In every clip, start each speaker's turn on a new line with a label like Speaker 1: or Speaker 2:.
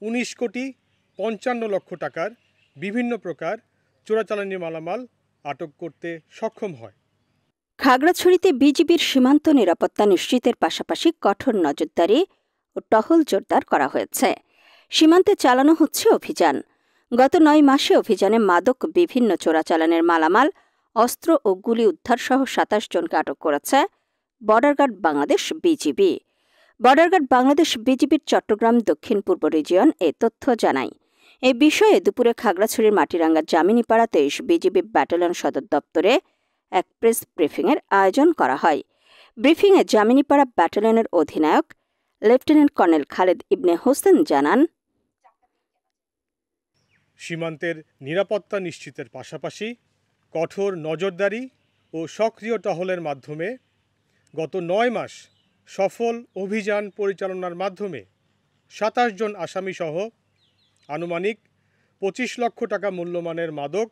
Speaker 1: 19,55,00,000 টাকার বিভিন্ন প্রকার চোরাচালানি মালামাল আটক করতে সক্ষম হয়।
Speaker 2: খাগড়াছড়িতে বিজিবির সীমান্ত নিরাপত্তা নিশ্চিতের পাশাপাশি কঠোর নজরদারি ও টহল জোরদার করা হয়েছে। সীমান্তে চালানো হচ্ছে অভিযান। গত 9 মাসে অভিযানে মাদক, বিভিন্ন চোরাচালানের মালামাল, অস্ত্র ও গুলি উদ্ধার সহ 27 জনকে আটক করেছে border guard Bangladesh BGB. Border guard Bangladesh বিজিবির চট্টগ্রাম দক্ষিণ পূর্ব রিজিয়ন এ তথ্য জানায়। এ বিষয়ে দুপুরে খাগড়াছড়ির মাটিরাঙ্গা জামিনীপাড়া 23 বিজিবি ব্যাটালিয়ন সদর দপ্তরে এক প্রেস ব্রিফিংয়ের আয়োজন করা হয়। ব্রিফিংয়ে জামিনীপাড়া ব্যাটালিয়নের অধিনায়ক লেফটেন্যান্ট কর্নেল খালেদ ইবনে হোসেন জানান,
Speaker 1: সীমান্তের নিরাপত্তা নিশ্চিতের পাশাপাশি কঠোর নজরদারি ও সক্রিয় টহলের মাধ্যমে গত 9 মাস সফল অভিযান পরিচালনার মাধ্যমে 27 জন আসামিসহ আনুমানিক 25 লক্ষ টাকা মূল্যমানের মাদক,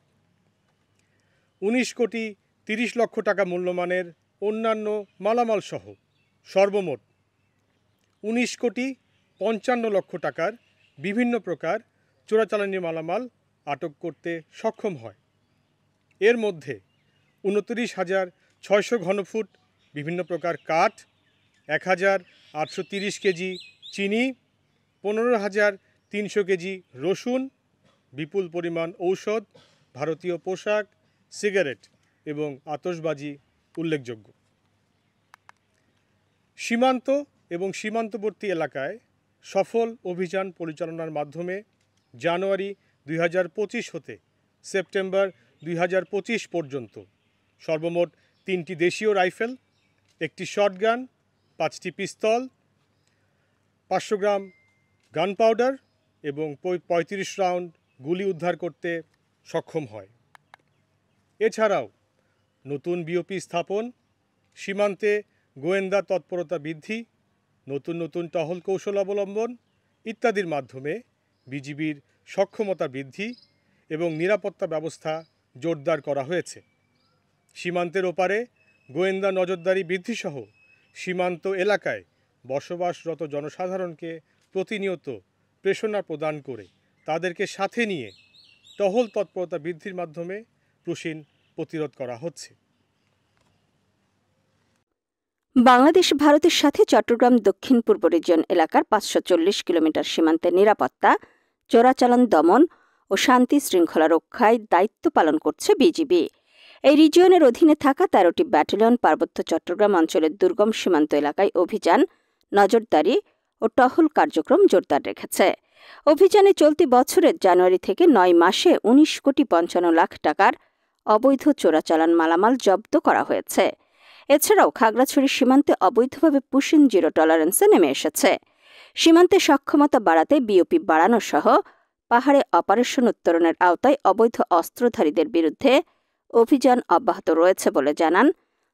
Speaker 1: 19,30 লক্ষ টাকা মূল্যমানের অন্যান্য মালামাল সহ সর্বমোট 19,55,00,000 টাকার বিভিন্ন প্রকার চোরাচালানি মালামাল আটক করতে সক্ষম হয়। এর মধ্যে 29,600 ঘনফুট বিভিন্ন প্রকার কাঠ, 1,830 কেজি চিনি, 15,300 কেজি রসুন, বিপুল পরিমাণ ঔষধ, ভারতীয় পোশাক, সিগারেট এবং আতশবাজি উল্লেখযোগ্য। সীমান্ত এবং সীমান্তবর্তী এলাকায় সফল অভিযান পরিচালনার মাধ্যমে জানুয়ারি 2025 হতে সেপ্টেম্বর 2025 পর্যন্ত সর্বমোট 3টি দেশীয় রাইফেল, 1টি শটগান, 5টি পিস্তল, 500 গ্রাম গান পাউডার এবং 35 রাউন্ড গুলি উদ্ধার করতে সক্ষম হয়। এছাড়াও নতুন বিওপি স্থাপন, সীমান্তে গোয়েন্দা তৎপরতা বৃদ্ধি, নতুন টহল কৌশল অবলম্বন ইত্যাদির মাধ্যমে বিজিবির সক্ষমতা বৃদ্ধি এবং নিরাপত্তা ব্যবস্থা জোরদার করা হয়েছে। সীমান্তের ওপারে গোয়েন্দা নজরদারি বৃদ্ধিসহ সীমান্ত এলাকায় বসবাসরত জনসাধারণকে প্রতিনিয়ত প্রেরণা প্রদান করে তাদেরকে সাথে নিয়ে টহল তৎপরতা বৃদ্ধির মাধ্যমে ক্রুশিন প্রতিরোধ করা হচ্ছে।
Speaker 2: বাংলাদেশ ভারতের সাথে চট্টগ্রাম দক্ষিণ পূর্ব রিজিয়ন এলাকার 540 কিলোমিটার সীমান্তের নিরাপত্তা, চোরাচালান দমন ও শান্তি শৃঙ্খলা রক্ষায় দায়িত্ব পালন করছে বিজিবি। এই রিজিয়নের অধীনে থাকা 13টি ব্যাটালিয়ন পার্বত্য চট্টগ্রাম অঞ্চলের দুর্গম সীমান্ত এলাকায় অভিযান, নজরদারি ও টহল কার্যক্রম জোরদার রেখেছে। অভিযানে চলতি বছরের জানুয়ারি থেকে 9 মাসে 19,55,00,000 টাকার অবৈধ চোরাচালান মালামাল জব্দ করা হয়েছে। এছাড়াও খাগড়াছড়ি সীমান্তে অবৈধভাবে পুশিন জিরো টলারেন্সে নেমে এসেছে। সীমান্তে সক্ষমতা বাড়াতে বিওপি বাড়ানো সহ পাহাড়ে অপারেশন উত্তরণের আওতায় অবৈধ অস্ত্রধারীদের বিরুদ্ধে অভিযান অব্যাহত রয়েছে বলে জানান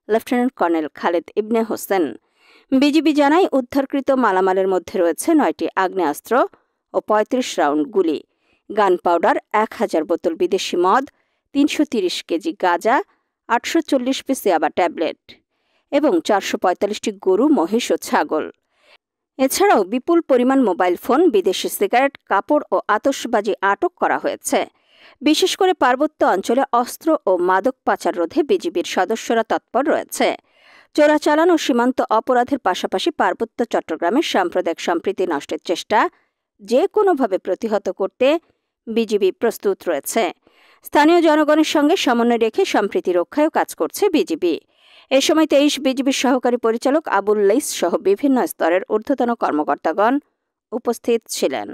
Speaker 2: লেফটেন্যান্ট কর্নেল খালেদ ইবনে হোসেন। বিজিবি জানায়, উদ্ধারকৃত মালামালের মধ্যে রয়েছে 9টি আগ্নেয়াস্ত্র ও 35 রাউন্ড গুলি, গান পাউডার, 1000 বোতল বিদেশি মদ, 330 কেজি গাঁজা, 840 পিস ইয়াবা ট্যাবলেট এবং 445টি গরু, মহিষ ও ছাগল। এছাড়াও বিপুল পরিমাণ মোবাইল ফোন, বিদেশি সিগারেট, কাপড় ও আতশবাজি আটক করা হয়েছে। বিশেষ করে পার্বত্য অঞ্চলে অস্ত্র ও মাদক পাচার রোধে বিজিবির সদস্যরা তৎপর রয়েছে। চোরাচালান ও সীমান্ত অপরাধের পাশাপাশি পার্বত্য চট্টগ্রামের সাম্প্রদায়িক সম্প্রীতি নষ্টের চেষ্টা যে কোনোভাবে প্রতিহত করতে বিজিবি প্রস্তুত রয়েছে। স্থানীয় জনগণের সঙ্গে সমন্বয় রেখে সম্প্রীতি রক্ষায়ও কাজ করছে বিজিবি। এ সময় 23 বিজিবির সহকারী পরিচালক আবুল লাইস সহ বিভিন্ন স্তরের ঊর্ধ্বতন কর্মকর্তাগণ উপস্থিত ছিলেন।